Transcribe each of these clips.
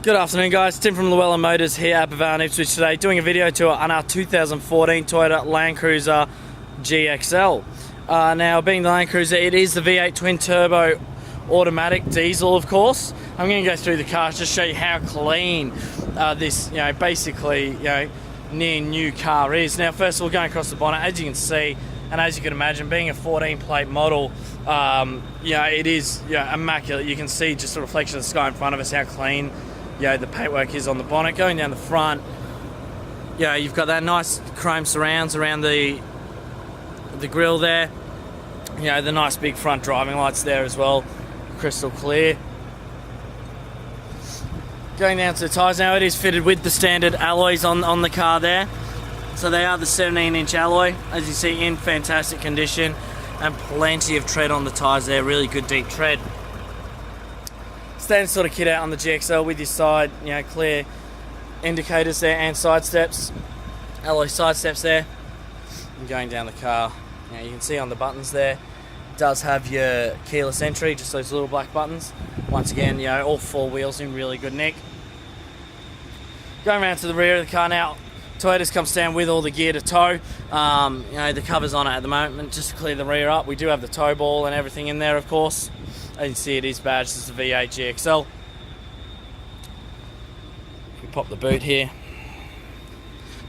Good afternoon guys, Tim from Llewellyn Motors here at Llewellyn Ipswich today, doing a video tour on our 2014 Toyota Landcruiser GXL. Now being the Landcruiser, it is the V8 twin turbo automatic diesel of course. I'm going to go through the car just to show you how clean this basically near new car is. Now first of all, going across the bonnet, as you can see and as you can imagine, being a 14 plate model, it is immaculate. You can see just a reflection of the sky in front of us, how clean the paintwork is on the bonnet. Going down the front, you've got that nice chrome surrounds around the grille there. The nice big front driving lights there as well, crystal clear. Going down to the tyres now, it is fitted with the standard alloys on the car there. So they are the 17-inch alloy, as you see, in fantastic condition, and plenty of tread on the tyres there, really good deep tread. Standard sort of kit out on the GXL with your side, clear indicators there and side steps, alloy side steps there. And going down the car, you can see on the buttons there, it does have your keyless entry, just those little black buttons. Once again, all four wheels in really good nick. Going around to the rear of the car now, Toyota's come stand with all the gear to tow. The cover's on it at the moment, just to clear the rear up. We do have the tow ball and everything in there, of course. As you can see, it is badged as the V8 GXL. We pop the boot here.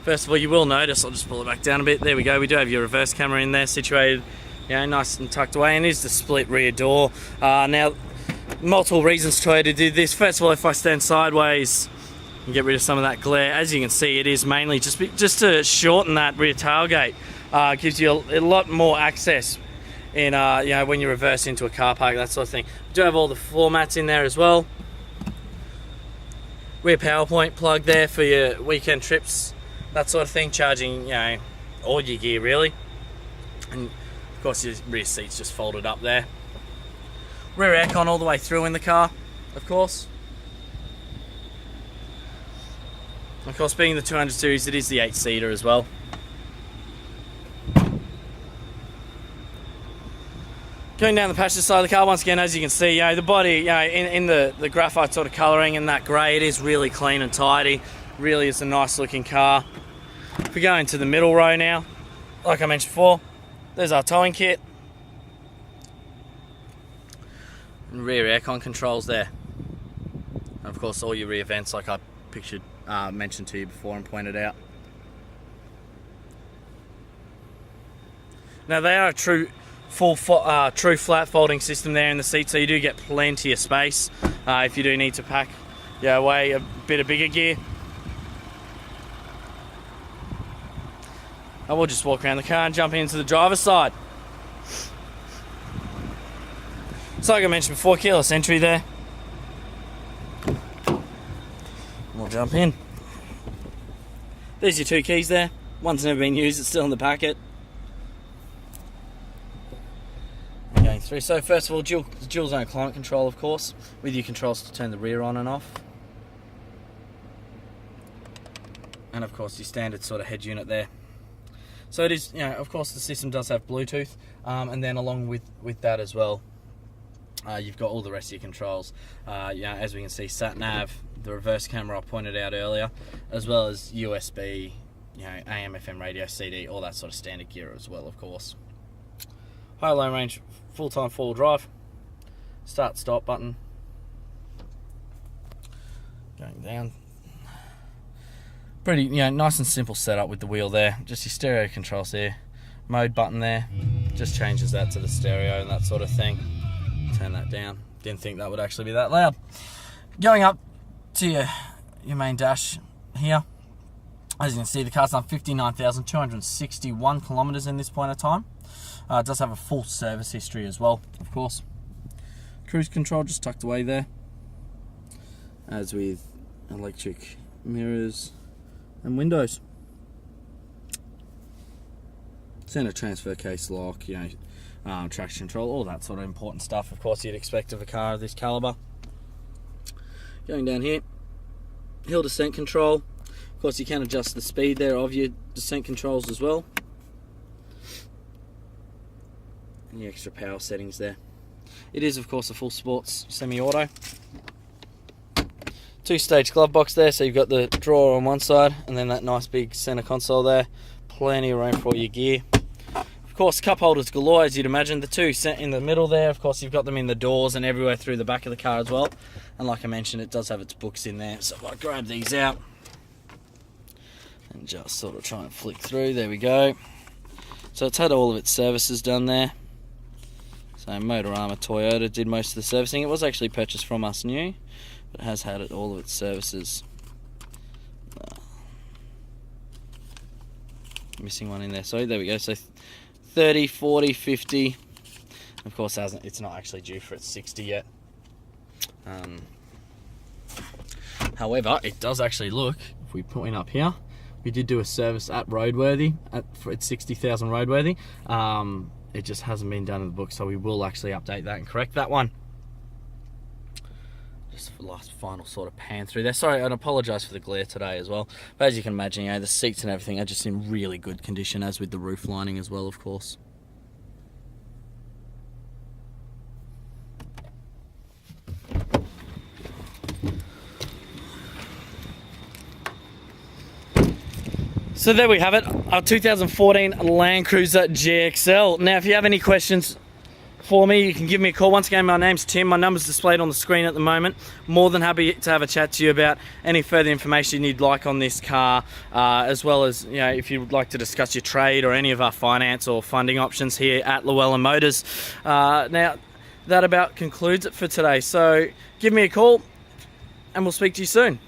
First of all, you will notice, I'll just pull it back down a bit. There we go, we do have your reverse camera in there situated, nice and tucked away, and it is the split rear door. Now, multiple reasons Toyota did this. First of all, if I stand sideways and get rid of some of that glare, as you can see, it is mainly just to shorten that rear tailgate. Gives you a lot more access in when you reverse into a car park, that sort of thing. We do have all the floor mats in there as well. Rear power point plug there for your weekend trips, that sort of thing, charging all your gear really. And of course your rear seats just folded up there. Rear aircon all the way through in the car, of course. Of course, being the 200 series, it is the 8-seater as well. Going down the passenger side of the car, once again, as you can see, the body, in the graphite sort of colouring and that grey, it is really clean and tidy. Really is a nice looking car. If we go into the middle row now, like I mentioned before, there's our towing kit. And rear aircon controls there. And of course, all your rear vents, like I mentioned to you before and pointed out. Now they are a true flat folding system there in the seat, so you do get plenty of space if you do need to pack away a bit of bigger gear. I will just walk around the car and jump into the driver's side. So like I mentioned before, keyless entry there. We'll jump in. There's your two keys there. One's never been used, it's still in the packet. Going through. So first of all, dual zone climate control, of course, with your controls to turn the rear on and off. And of course your standard sort of head unit there. So it is, of course the system does have Bluetooth, and then along with that as well, you've got all the rest of your controls. As we can see, sat nav, the reverse camera I pointed out earlier, as well as USB, AM, FM radio, CD, all that sort of standard gear as well, of course. High low range, full-time four-wheel drive, start stop button. Going down. Pretty, nice and simple setup with the wheel there. Just your stereo controls there. Mode button there, just changes that to the stereo and that sort of thing. Turn that down. Didn't think that would actually be that loud. Going up to your main dash here, as you can see, the car's done 59,261 kilometers in this point of time. It does have a full service history as well, of course. Cruise control just tucked away there, as with electric mirrors and windows. Center transfer case lock, traction control, all that sort of important stuff, of course, you'd expect of a car of this caliber. Going down here, hill descent control. Of course, you can adjust the speed there of your descent controls as well. And the extra power settings there. It is, of course, a full sports semi-auto. Two-stage glove box there, so you've got the drawer on one side and then that nice big center console there. Plenty of room for all your gear. Of course, cup holders galore, as you'd imagine. The two set in the middle there. Of course, you've got them in the doors and everywhere through the back of the car as well. And like I mentioned, it does have its books in there. So if I grab these out and just sort of try and flick through, there we go. So it's had all of its services done there. So Motorama Toyota did most of the servicing. It was actually purchased from us new, but it has had all of its services. Missing one in there, so there we go. So 30, 40, 50. Of course, it's not actually due for its 60 yet. However, it does actually look, if we point up here, we did do a service at Roadworthy, for its 60,000 Roadworthy. It just hasn't been done in the book, so we will actually update that and correct that one. Just for the last final sort of pan through there. Sorry, and I apologise for the glare today as well. But as you can imagine, the seats and everything are just in really good condition, as with the roof lining as well, of course. So there we have it, our 2014 Landcruiser GXL. Now, if you have any questions for me, you can give me a call. Once again, my name's Tim. My number's displayed on the screen at the moment. More than happy to have a chat to you about any further information you'd like on this car, as well as, if you'd like to discuss your trade or any of our finance or funding options here at Llewellyn Motors. Now, that about concludes it for today. So give me a call and we'll speak to you soon.